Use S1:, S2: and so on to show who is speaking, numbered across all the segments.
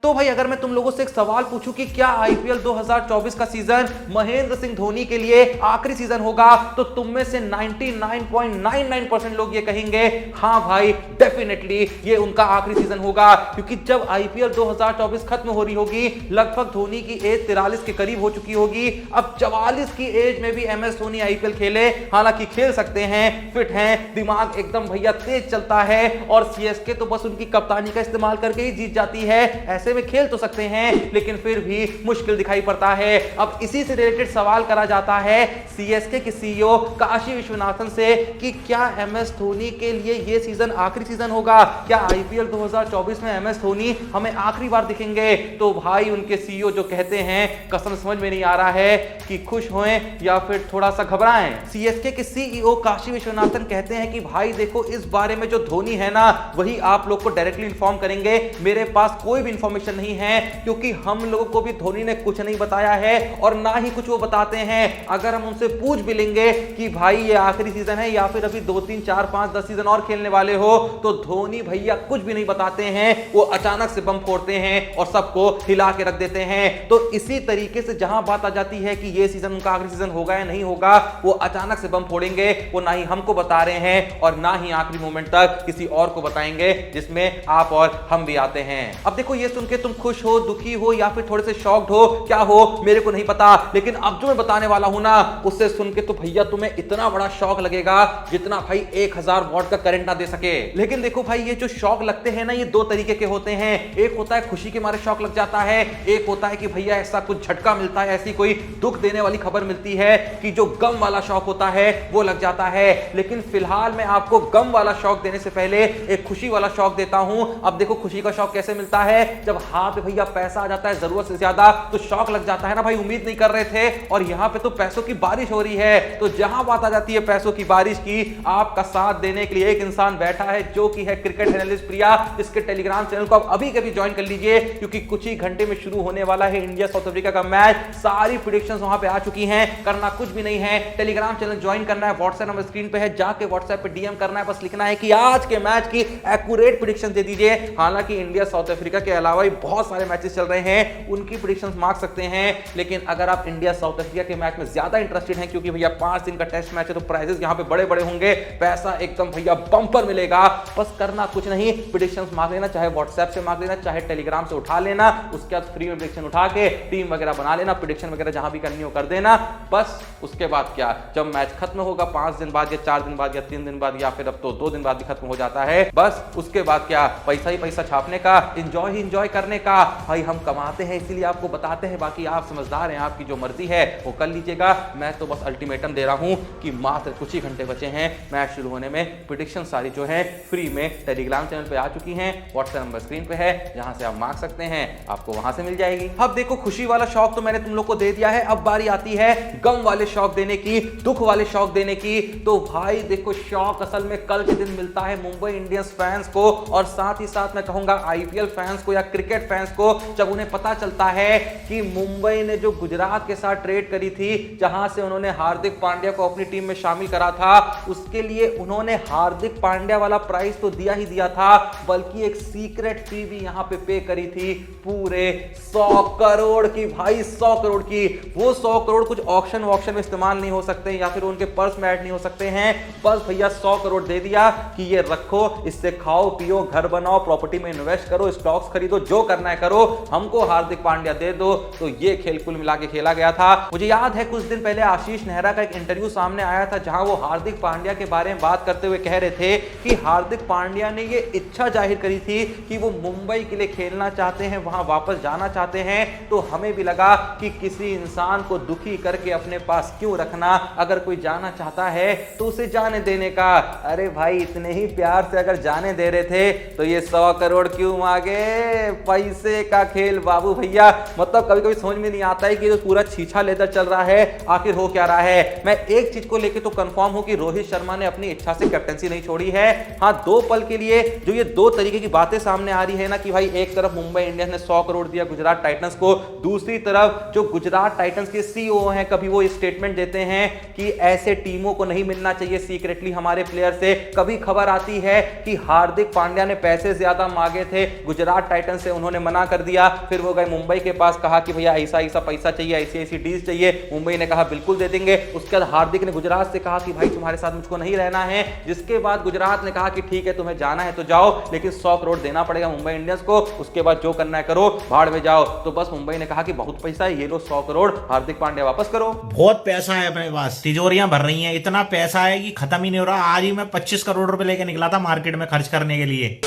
S1: तो भाई अगर मैं तुम लोगों से एक सवाल पूछूं कि क्या आईपीएल 2024 का सीजन महेंद्र सिंह धोनी के लिए आखिरी सीजन होगा, तो तुम में से 99.99% लोग ये कहेंगे हां भाई डेफिनेटली ये उनका आखिरी सीजन होगा। क्योंकि जब आईपीएल 2024 खत्म हो रही होगी, लगभग धोनी की एज 43 के करीब हो चुकी होगी। अब 44 की एज में भी एमएस धोनी आईपीएल खेले, हालांकि खेल सकते हैं, फिट हैं, दिमाग एकदम भैया तेज चलता है और सीएसके तो बस उनकी कप्तानी का इस्तेमाल करके ही जीत जाती है। ऐसे में खेल तो सकते हैं लेकिन फिर भी मुश्किल दिखाई पड़ता है। अब इसी से रिलेटेड सवाल करा जाता है सीएसके के सीईओ काशी विश्वनाथन से कि क्या एमएस धोनी के लिए यह सीजन आखिरी सीजन होगा, क्या आईपीएल 2024 में एमएस धोनी हमें आखिरी बार दिखेंगे। तो भाई उनके सीईओ जो कहते हैं, कसम समझ में नहीं आ रहा है कि खुश होएं या फिर थोड़ा सा घबराएं। सीएसके के सीईओ काशी विश्वनाथन कहते हैं कि भाई देखो, इस बारे में जो धोनी है ना, वही आप लोग को डायरेक्टली इन्फॉर्म करेंगे। मेरे पास कोई भी इंफॉर्मेशन नहीं है, क्योंकि हम लोगों को भी धोनी ने कुछ नहीं बताया है और ना ही कुछ वो बताते हैं। अगर हम उनसे पूछ भी लेंगे कि भाई ये आखिरी सीजन है या फिर अभी 2 3 4 5 10 सीजन और खेलने वाले हो, तो धोनी भैया कुछ भी नहीं बताते हैं। वो अचानक से बम फोड़ते हैं और सबको हिला के रख देते हैं। तो इसी तरीके से जहां बात आ जाती है कि ये सीजन उनका आखिरी सीजन होगा या नहीं होगा, वो अचानक से बम फोड़ेंगे। वो ना ही हमको बता रहे हैं और ना ही आखिरी मोमेंट तक किसी और को बताएंगे, जिसमें आप और हम भी आते हैं। अब देखो, ये सुन के तुम खुश हो, दुखी हो या फिर थोड़े से शॉक्ड हो, क्या हो मेरे को नहीं पता, लेकिन अब जो मैं बताने वाला हूं ना, उससे सुन के तो भैया तुम्हें इतना बड़ा शॉक लगेगा जितना भाई 1000 वॉट का करंट ना दे सके। लेकिन देखो भाई, ये जो शॉक लगते हैं ना, ये दो तरीके के होते हैं। एक होता है खुशी के मारे शॉक लग जाता है, एक होता है कि भैया ऐसा कुछ झटका मिलता है, ऐसी कोई दुख देने वाली खबर मिलती है कि जो गम वाला शॉक होता है वो लग जाता है। लेकिन फिलहाल मैं आपको गम वाला शॉक देने से पहले एक खुशी वाला शॉक देता हूं। अब देखो, खुशी का शॉक कैसे मिलता है, जब हाथ में भैया पैसा आ जाता है जरूरत से ज्यादा, तो शॉक लग जाता है ना भाई। उम्मीद नहीं कर रहे थे और यहां पे तो पैसों की बारिश हो रही है। तो जहां बात आ जाती है पैसों की बारिश की, आपका साथ देने के लिए एक इंसान बैठा है, जो कि है क्रिकेट एनालिस्ट प्रिया। इसके टेलीग्राम चैनल को आप अभी कभी ज्वाइन कर लीजिए, क्योंकि कुछ ही घंटे में शुरू होने वाला है इंडिया साउथ अफ्रीका का मैच। सारी प्रेडिक्शंस वहां पे आ चुकी हैं, करना कुछ भी नहीं है, टेलीग्राम चैनल ज्वाइन करना है, व्हाट्सएप नंबर स्क्रीन पे है, जाके व्हाट्सएप पे डीएम करना है, बस लिखना है कि आज के मैच की एक्यूरेट प्रेडिक्शन दे दीजिए। हालांकि इंडिया साउथ अफ्रीका के अलावा भी बहुत सारे मैचेस चल रहे हैं, उनकी प्रेडिक्शंस मांग सकते हैं। लेकिन अगर आप इंडिया साउथ अफ्रीका के मैच में ज्यादा इंटरेस्टेड हैं, क्योंकि भैया 5 दिन का टेस्ट मैच है, तो प्राइजेस यहां पे बड़े बड़े होंगे, पैसा एकदम भैया बम्पर मिलेगा। बस करना कुछ नहीं, प्रेडिक्शंस मांग लेना, चाहे व्हाट्सएप से मांग लेना, चाहे टेलीग्राम से उठा लेना, उसके बाद फ्री में प्रेडिक्शन उठा के टीम वगैरह बना लेना, प्रेडिक्शन वगैरह जहां भी करनी हो कर देना। बस उसके बाद क्या, जब मैच खत्म होगा 5 दिन बाद या 4 दिन बाद या 3 दिन बाद या फिर अब तो 2 दिन बाद भी खत्म हो जाता है, बस उसके बाद क्या, पैसा ही पैसा छापने का, एंजॉय ही एंजॉय करने का। भाई हम कमाते हैं इसीलिए आपको बताते हैं, बाकी आप समझदार हैं, आपकी जो मर्जी है वो कर लीजिएगा। मैं तो बस अल्टीमेटम दे रहा हूं कि मात्र कुछ ही घंटे बचे हैं मैच शुरू होने में। प्रेडिक्शन सारी जो है फ्री में टेलीग्राम चैनल पे आ चुकी हैं, व्हाट्सएप नंबर स्क्रीन पे है, जहां से आप मांग सकते हैं, आपको वहां से मिल जाएगी। अब देखो, खुशी वाला शौक तो मैंने तुम लोग को दे दिया है, अब बारी आती है गम वाले शौक देने की, दुख वाले शौक देने की। तो भाई देखो, शौक असल में कल के दिन मिलता है मुंबई इंडियंस फैंस को, और साथ ही साथ मैं कहूंगा आईपीएल फैंस को या क्रिकेट फैंस को, जब उन्हें पता चलता है कि मुंबई ने जो गुजरात के साथ ट्रेड करी थी, जहां से उन्होंने हार्दिक पांड्या को अपनी टीम में शामिल करा था, उसके लिए उन्होंने हार्दिक पांड्या वाला प्राइस तो दिया ही दिया था, बल्कि एक सीक्रेट फी भी यहां पे पे करी थी, पूरे 100 करोड़ की भाई, 100 करोड़ की। वो 100 करोड़ कुछ ऑक्शन वॉक्शन में इस्तेमाल नहीं हो सकते या फिर उनके पर्स में ऐड नहीं हो सकते हैं, बस भैया 100 करोड़ दे दिया कि ये रखो, इससे खाओ पियो, घर बनाओ, प्रॉपर्टी में इन्वेस्ट करो, स्टॉक्स खरीदो, जो करना है करो, हमको हार्दिक पांड्या दे दो। तो ये खेल कुल मिला के खेला गया था। मुझे याद है कुछ दिन पहले आशीष नेहरा का एक इंटरव्यू सामने आया था, जहां वो हार्दिक पांड्या के बारे में बात करते हुए कह रहे थे कि हार्दिक पांड्या ने ये इच्छा जाहिर करी थी कि वो मुंबई के लिए खेलना चाहते हैं, वहां वापस जाना चाहते हैं। तो हमें भी लगा कि किसी इंसान को दुखी करके अपने पास क्यों रखना, अगर कोई जाना चाहता है तो उसे जाने देने का। अरे भाई, इतने ही प्यार से अगर जाने दे रहे थे तो ये 100 करोड़ क्यों मांगे, पैसे का खेल बाबू भैया। मतलब कभी कभी समझ में नहीं आता है कि जो पूरा छीछा लेदर चल रहा है आखिर हो क्या रहा है। मैं एक चीज को लेकर तो कंफर्म हूं कि रोहित शर्मा ने अपनी इच्छा से कैप्टनसी नहीं छोड़ी है। हाँ, 2 पल के लिए जो ये 2 तरीके की बातें सामने आ रही है ना, कि भाई एक तरफ मुंबई इंडियंस ने 100 करोड़ दिया गुजरात टाइटंस को, दूसरी तरफ जो गुजरात टाइटंस के सीईओ हैं, कभी वो स्टेटमेंट देते हैं कि ऐसे टीमों को नहीं मिलना चाहिए सीक्रेटली हमारे प्लेयर से। कभी खबर आती है कि हार्दिक पांड्या ने पैसे ज्यादा मांगे थे गुजरात टाइटंस से से उन्होंने मना कर दिया। फिर वो गए मुंबई के पास, कहा कि भैया ऐसा ऐसा पैसा चाहिए, ऐसी ऐसी डील चाहिए। मुंबई ने कहा बिल्कुल दे देंगे। उसके बाद हार्दिक ने गुजरात से कहा कि भाई तुम्हारे साथ मुझको नहीं रहना है, जिसके बाद गुजरात ने कहा कि ठीक है तुम्हें जाना है तो जाओ, लेकिन 100 करोड़ देना पड़ेगा मुंबई इंडियंस को, उसके बाद जो करना है करो, भाड़ में जाओ। तो बस मुंबई ने कहा कि बहुत पैसा है, ये लो 100 करोड़ हार्दिक पांड्या वापस करो।
S2: बहुत पैसा है अपने पास, तिजोरियां भर रही हैं, इतना पैसा है कि खत्म ही नहीं हो रहा। आज ही मैं 25 करोड़ रुपए लेके निकला था मार्केट में खर्च करने के लिए।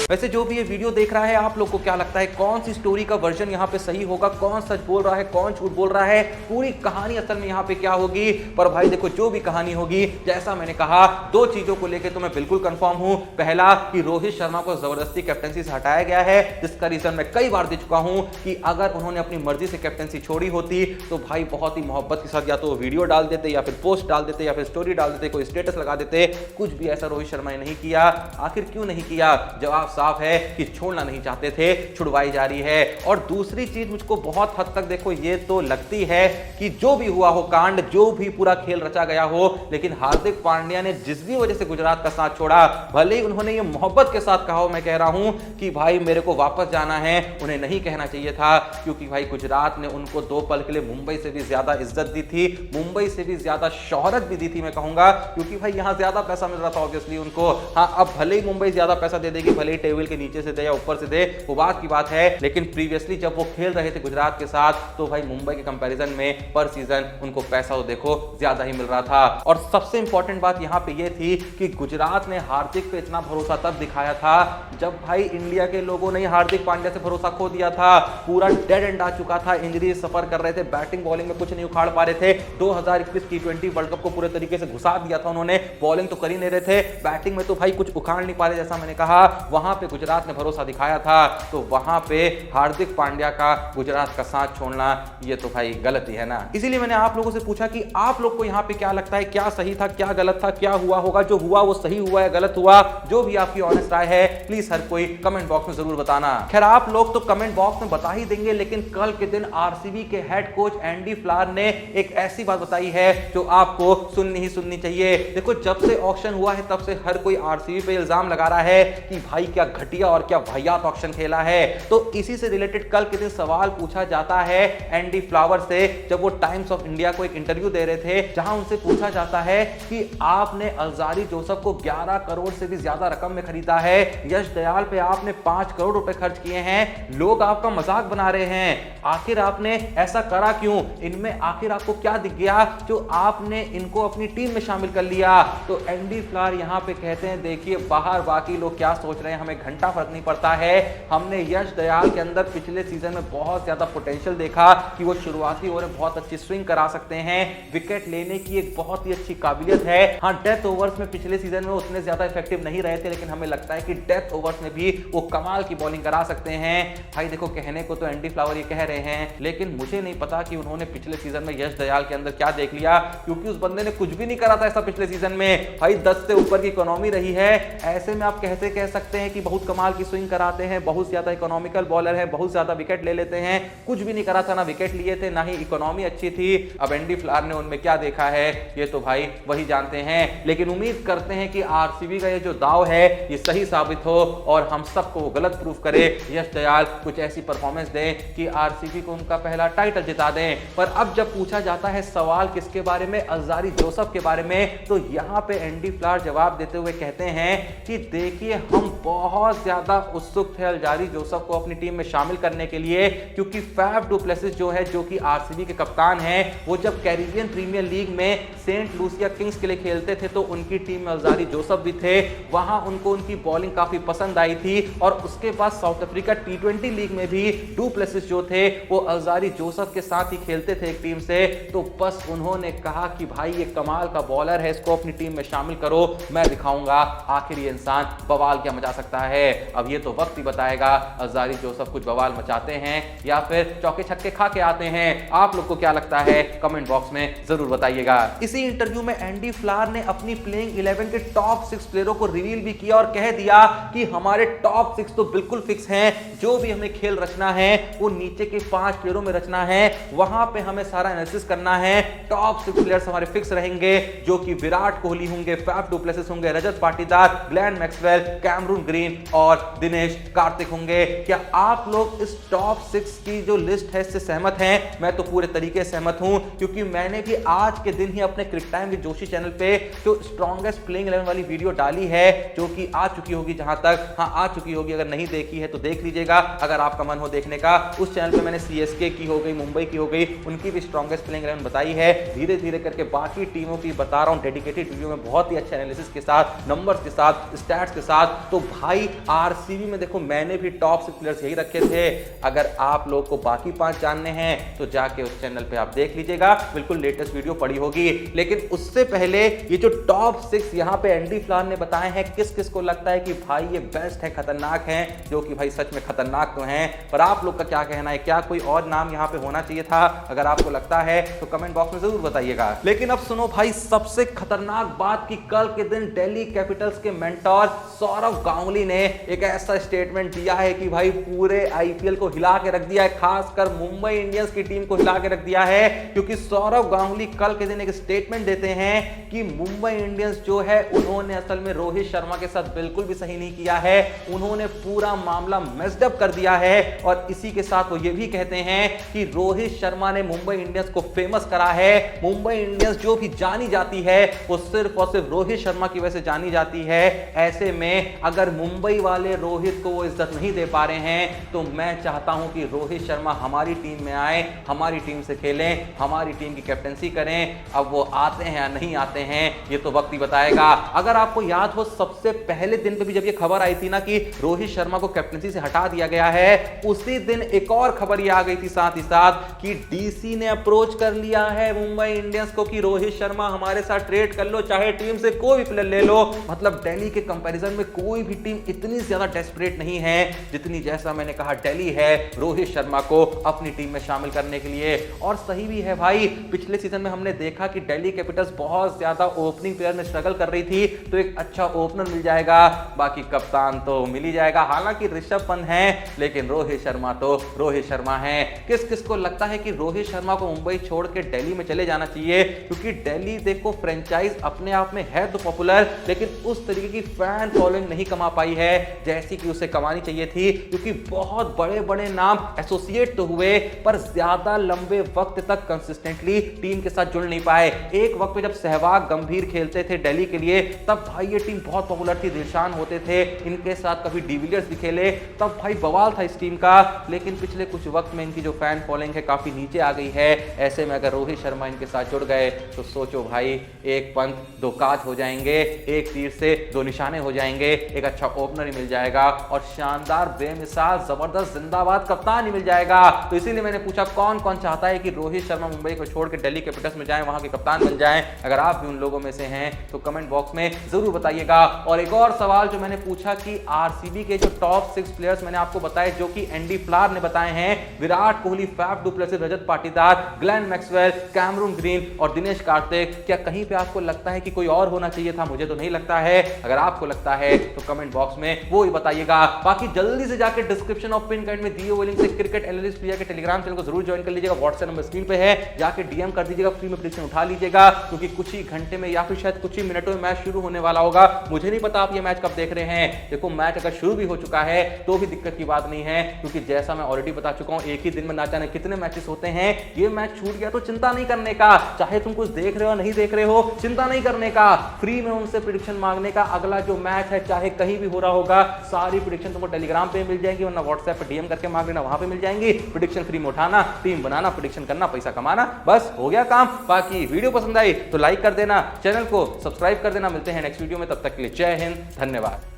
S1: वैसे जो भी ये वीडियो देख रहा है, आप लोग को क्या लगता है कौन सी स्टोरी का वर्जन यहाँ पे सही होगा, कौन सच बोल रहा है, कौन झूठ बोल रहा है, पूरी कहानी असल में यहाँ पे क्या होगी? पर भाई देखो, जो भी कहानी होगी, जैसा मैंने कहा, दो चीजों को लेकर तो मैं बिल्कुल कंफर्म हूं। पहला कि रोहित शर्मा को जबरदस्ती कैप्टनसी से हटाया गया है, जिसका रीजन मैं कई बार दे चुका हूं कि अगर उन्होंने अपनी मर्जी से कैप्टनसी छोड़ी होती तो भाई बहुत ही मोहब्बत के साथ या तो वीडियो डाल देते, या फिर पोस्ट डाल देते, या फिर स्टोरी डाल देते, कोई स्टेटस लगा देते। कुछ भी ऐसा रोहित शर्मा ने नहीं किया। आखिर क्यों नहीं किया? जवाब साफ है कि छोड़ना नहीं चाहते थे, छुड़वाई जा रही है। और दूसरी चीज मुझको बहुत हद तक देखो ये तो लगती है कि जो भी हुआ हो कांड, जो भी पूरा खेल रचा गया हो, लेकिन हार्दिक पांड्या ने जिस भी वजह से गुजरात का साथ छोड़ा, भले ही उन्होंने ये मोहब्बत के साथ कहा हो, मैं कह रहा हूं कि भाई मेरे को वापस जाना है, उन्हें नहीं कहना चाहिए था, क्योंकि भाई गुजरात ने उनको 2 पल के लिए मुंबई से भी ज्यादा इज्जत दी थी, मुंबई से भी ज्यादा शोहरत भी दी थी, मैं कहूंगा, क्योंकि भाई यहां ज्यादा पैसा मिल रहा था ऑब्वियसली उनको। हाँ, अब भले ही मुंबई ज्यादा पैसा दे देगी, भले ही टेबल के नीचे से दे या ऊपर से दे, वो बात की बात है, लेकिन प्रीवियसली जब वो खेल रहे थे गुजरात के साथ, तो भाई मुंबई के कंपैरिजन में पर सीजन उनको पैसा तो देखो ज्यादा ही मिल रहा था। और सबसे इंपॉर्टेंट बात यहां पे ये थी कि गुजरात ने हार्दिक पे इतना भरोसा तब दिखाया था जब भाई इंडिया के लोगों ने हार्दिक पांड्या से भरोसा खो दिया था। पूरा डेड एंड आ चुका था, इंजरी सफर कर रहे थे, बैटिंग बॉलिंग में कुछ नहीं उखाड़ पा रहे थे। 2021 T20 वर्ल्ड कप को पूरे तरीके से घुसा दिया था उन्होंने, बॉलिंग तो कर ही नहीं रहे थे, बैटिंग में तो भाई कुछ उखाड़ नहीं पा रहे। जैसा मैंने कहा, वहां पे गुजरात ने भरोसा दिखाया था, तो वहां पे हार्दिक पांड्या का गुजरात का साथ छोड़ना ये तो भाई गलत ही है ना। इसीलिए मैंने आप लोगों से पूछा कि आप लोग को यहां पे क्या लगता है, क्या सही था, क्या गलत था, क्या हुआ होगा? जो हुआ वो सही हुआ है, गलत हुआ? जो भी आपकी ऑनेस्ट राय है, प्लीज हर कोई कमेंट बॉक्स में जरूर बताना। खैर, आप लोग तो कमेंट बॉक्स में बता ही देंगे, लेकिन कल के दिन आरसीबी के हेड कोच एंडी फ्लावर ने एक ऐसी बात बताई है जो आपको सुननी चाहिए। देखो, जब से ऑक्शन हुआ है तब से हर कोई आरसीबी पे इल्जाम लगा रहा है कि भाई क्या घटिया और क्या वाहियात ऑक्शन खेला है। तो इसी से रिलेटेड कल के दिन सवाल पूछा जाता है एंडी फ्लावर से, जब वो टाइम्स ऑफ इंडिया को एक इंटरव्यू दे रहे थे, जहां उनसे पूछा जाता है कि आपने अल्जारी जोसफ को 11 करोड़ से भी ज्यादा रकम में खरीदा है, यश दयाल पे आपने 5 करोड़ रुपए खर्च किए हैं, लोग आपका मजाक बना रहे हैं, आखिर आपने ऐसा करा क्यों? इनमें आखिर आपको क्या दिख गया जो आपने इनको अपनी टीम में शामिल कर लिया? तो एंडी फ्लावर यहां पे कहते हैं, देखिए बाहर बाकी लोग क्या सोच रहे हैं, हमें घंटा फर्क नहीं पड़ता है। हमने यश दयाल के अंदर पिछले सीजन में बहुत ज्यादा पोटेंशियल देखा कि वो शुरुआती ओवर में बहुत अच्छी स्विंग करा सकते हैं, विकेट लेने की एक बहुत ही अच्छी काबिलियत है। हाँ, डेथ ओवर्स में पिछले सीजन में उतने ज्यादा इफेक्टिव नहीं रहे थे, लेकिन हमें लगता है कि डेथ ओवर्स में भी वो कमाल की बॉलिंग करा सकते हैं। भाई देखो, कहने को तो एंडी फ्लावर ये कह रहे हैं, लेकिन मुझे नहीं पता कि उन्होंने पिछले सीजन में यश दयाल के अंदर क्या देख लिया, क्योंकि उस बंदे ने कुछ भी नहीं करा था ऐसा पिछले सीजन में। भाई 10 से ऊपर की इकोनॉमी रही है, ऐसे में आप कैसे कह सकते हैं कि बहुत कमाल की स्विंग कराते हैं, बहुत ज्यादा इकोनॉमिकल बॉलर है, बहुत ज्यादा विकेट ले लेते हैं? कुछ भी नहीं करा था, ना विकेट लिए थे, ना ही इकोनॉमी अच्छी थी। अब एंडी फ्लावर ने उनमें क्या देखा है ये तो भाई वही जानते हैं, लेकिन उम्मीद करते हैं कि आरसीबी का ये जो दाव है ये सही साबित हो और हम सबको गलत प्रूफ करे। यश दयाल कुछ ऐसी परफॉर्मेंस दें कि आरसीबी को उनका पहला टाइटल जिता दें। पर अब जब पूछा जाता है सवाल किसके बारे में, अल्जारी जोसफ के बारे में, तो यहां पे एंडी फ्लावर जवाब देते हुए कहते हैं कि देखिए, हम बहुत ज्यादा उत्सुक थे अल्जारी जोसफ को अपनी टीम में शामिल करने के लिए, क्योंकि फैफ डु प्लेसिस जो है, जो कि आरसीबी के कप्तान हैं, वो जब कैरिबियन प्रीमियर लीग में सेंट लूसिया किंग्स के लिए खेलते थे तो उनकी टीम में अल्जारी जोसफ भी थे। वहां उनको उनकी बॉलिंग काफी पसंद आई थी, और उसके बाद साउथ अफ्रीका T20 लीग में भी डू प्लेसिस जो थे वो अल्जारी जोसफ के साथ ही खेलते थे एक टीम से। तो बस उन्होंने कहा कि भाई ये कमाल का बॉलर है, इसको अपनी टीम में शामिल करो, मैं दिखाऊंगा आखिर ये इंसान बवाल क्या मचा सकता है। अब ये तो वक्त ही बताएगा, अल्जारी जोसफ कुछ बवाल मचाते हैं या फिर चौके छक्के खा के आते हैं। आप लोग को क्या लगता है कमेंट बॉक्स में जरूर बताइएगा। इसी इंटरव्यू में एंडी फ्लावर ने अपनी प्लेइंग 11 के टॉप 6 प्लेयरों को रिवील भी किया और कह दिया कि हमारे टॉप 6 तो बिल्कुल फिक्स हैं, जो भी हमें खेल रचना है वो नीचे के 5 प्लेयरों में रचना है, वहां पे हमें सारा एनालिसिस करना है। टॉप 6 प्लेयर्स हमारे फिक्स रहेंगे, जो कि विराट कोहली होंगे, फैफ डु प्लेसिस होंगे, Rajat Patidar, Glenn Maxwell, Cameron Green Green और दिनेश कार्तिक होंगे। क्या आप लोग इस टॉप 6 की जो लिस्ट है इससे सहमत हैं? मैं तो पूरे तरीके से सहमत हूं, क्योंकि मैंने भी आज के दिन ही अपने क्रिक टाइम के जोशी चैनल पे जो स्ट्रॉन्गेस्ट प्लेइंग 11 वाली वीडियो डाली है, जो कि आ चुकी होगी, जहां तक आ चुकी होगी, अगर नहीं देखी है तो देख लीजिएगा अगर आपका मन हो देखने का। उस चैनल पे मैंने सीएसके की हो गई, मुंबई की हो गई, उनकी भी स्ट्रॉन्गेस्ट प्लेइंग 11 बताई है। धीरे धीरे करके बाकी टीमों की बता रहा हूं डेडिकेटेड वीडियो में, बहुत ही अच्छे एनालिसिस के साथ, नंबर्स के साथ, स्टैट्स के साथ। तो भाई आरसीबी में देखो मैंने भी टॉप 6 प्लेयर्स यही रखे थे। अगर आप लोग को बाकी 5 जानने हैं तो जाके उस चैनल पे आप देख लीजिएगा, बिल्कुल लेटेस्ट वीडियो पड़ी होगी। लेकिन उससे पहले ये जो टॉप 6 यहाँ पे एंडी फ्लावर ने बताए हैं, किस किस को लगता है कि भाई ये बेस्ट है, खतरनाक है, जो कि भाई सच में खतरनाक तो हैं। पर आप लोग का क्या कहना है, क्या कोई और नाम यहाँ पे होना चाहिए था? अगर आपको लगता है तो कमेंट बॉक्स में जरूर बताइएगा। लेकिन अब सुनो भाई सबसे खतरनाक बात कि कल के दिन दिल्ली कैपिटल्स के मेंटोर सौरव गांगुली ने एक ऐसा स्टेटमेंट दिया है कि भाई पूरे आईपीएल को हिला के रख दिया है, खासकर मुंबई इंडियंस की टीम को हिला के रख दिया है। क्योंकि सौरव गांगुली कल के दिन एक स्टेटमेंट देते हैं कि मुंबई इंडियंस जो है उन्होंने असल में रोहित शर्मा के साथ बिल्कुल भी सही नहीं किया है, उन्होंने पूरा मामला मेस्ड अप कर दिया है। और इसी के साथ वो ये भी कहते हैं कि रोहित शर्मा ने मुंबई इंडियंस को फेमस करा है। मुंबई इंडियंस जो भी जानी जाती है वो सिर्फ और सिर्फ रोहित शर्मा की वजह से जानी जाती है। ऐसे में अगर मुंबई वाले रोहित को वो इज्जत नहीं दे पा रहे हैं तो मैं चाहता हूं कि रोहित शर्मा हमारी टीम में आए, हमारी टीम से खेलें, हमारी टीम की कैप्टनसी करें। अब वो आते हैं या नहीं आते हैं ये तो वक्त ही बताएगा। अगर आपको याद हो सबसे पहले दिन पे भी जब ये खबर आई थी ना कि रोहित शर्मा को कैप्टनसी से हटा दिया गया है, उसी दिन एक और खबर ये आ गई थी साथ ही साथ कि डीसी ने अप्रोच कर लिया है मुंबई इंडियंस को कि रोहित शर्मा हमारे साथ ट्रेड कर लो, चाहे टीम से कोई भी प्लेयर ले लो। मतलब दिल्ली के कंपैरिजन में कोई भी टीम इतनी ज्यादा डेस्परेट नहीं है जितनी, जैसा मैंने कहा, दिल्ली है रोहित शर्मा को अपनी टीम में शामिल करने के लिए। और सही भी है भाई, पिछले सीजन में हमने देखा कि दिल्ली कैपिटल्स बहुत ज्यादा ओपनिंग प्लेयर में स्ट्रगल कर रही थी, तो एक अच्छा ओपनर मिल जाएगा, बाकी कप्तान तो मिल ही जाएगा। हालांकि ऋषभ पंत है लेकिन रोहित शर्मा तो रोहित शर्मा है। किस किस को लगता है कि रोहित शर्मा को मुंबई छोड़ के दिल्ली में चले जाना चाहिए? क्योंकि दिल्ली देखो फ्रेंचाइज अपने आप में है तो पॉपुलर, लेकिन उस तरीके की फैन फॉलोइंग नहीं कमा पाई है जैसी कि उसे कमानी चाहिए थी। क्योंकि बहुत बड़े बड़े नाम एसोसिएट तो हुए पर ज्यादा लंबे वक्त तक कंसिस्टेंटली टीम के साथ जुड़ नहीं पाए। एक वक्त पे जब सहवाग गंभीर खेलते थे दिल्ली के लिए तब भाई ये टीम बहुत पॉपुलर थी, दिलशान होते थे, इनके साथ कभी डिविलियर्स भी खेले, तब भाई बवाल था इस टीम का। लेकिन पिछले कुछ वक्त में इनकी जो फैन फॉलोइंग है काफी नीचे आ गई है। ऐसे में अगर रोहित शर्मा इनके साथ जुड़ गए तो सोचो भाई, एक पंथ दो काज हो जाएंगे, एक तीर से दो निशाने हो जाएंगे, एक अच्छा ओपनर ही मिल जाएगा और शानदार बेमिसाल जबरदस्त जिंदाबाद कप्तान ही मिल जाएगा। तो इसीलिए मैंने पूछा कौन कौन चाहता है कि रोहित शर्मा मुंबई को छोड़ के दिल्ली कैपिटल्स में जाएं, वहां के कप्तान बन जाएं। अगर आप भी उन लोगों में से हैं तो कमेंट बॉक्स में जरूर बताइएगा। और एक और सवाल जो मैंने पूछा कि आरसीबी के जो टॉप 6 प्लेयर्स मैंने आपको बताए जो कि एंडी फ्लावर ने बताए हैं, Virat Kohli, Faf du Plessis, Rajat Patidar, Glenn Maxwell, Cameron Green और दिनेश कार्तिक, क्या कहीं पे आपको लगता है कि कोई और होना चाहिए था? मुझे तो नहीं लगता है। अगर आपको लगता है तो कमेंट बॉक्स में वो ही बताइएगा। बाकी जल्दी से जाके डिस्क्रिप्शन और पिन कमेंट में दिए हुए लिंक से क्रिकेट एनालिस्ट प्रिया के टेलीग्राम चैनल को जरूर ज्वाइन कर लीजिएगा। व्हाट्सएप नंबर स्क्रीन पे है, जाके डीएम कर दीजिएगा, फ्री में प्रेडिक्शन उठा लीजिएगा, क्योंकि कुछ ही घंटे में या फिर शायद कुछ ही मिनटों में मैच शुरू होने वाला होगा। मुझे नहीं पता आप ये मैच कब देख रहे हैं। देखो मैच अगर शुरू भी हो चुका है तो भी दिक्कत की बात नहीं है, क्योंकि जैसा मैं ऑलरेडी बता चुका हूं एक ही दिन में ना जाने कितने मैचेस होते हैं। ये मैच छूट गया तो चिंता नहीं करने का, चाहे तुम कुछ देख रहे हो नहीं देख रहे हो, चिंता नहीं करने का, फ्री में उनसे प्रेडिक्शन मांगने का। अगला जो मैच है चाहे कहीं भी हो रहा होगा, सारी प्रेडिक्शन तुमको टेलीग्राम पे मिल जाएंगी, वरना व्हाट्सएप पे डीएम करके मांग लेना, वहां पे मिल जाएंगी। प्रेडिक्शन फ्री में उठाना, टीम बनाना, प्रेडिक्शन करना, पैसा कमाना, बस हो गया काम। बाकी वीडियो पसंद आई तो लाइक कर देना, चैनल को सब्सक्राइब कर देना। मिलते हैं नेक्स्ट वीडियो में, तब तक के लिए जय हिंद, धन्यवाद।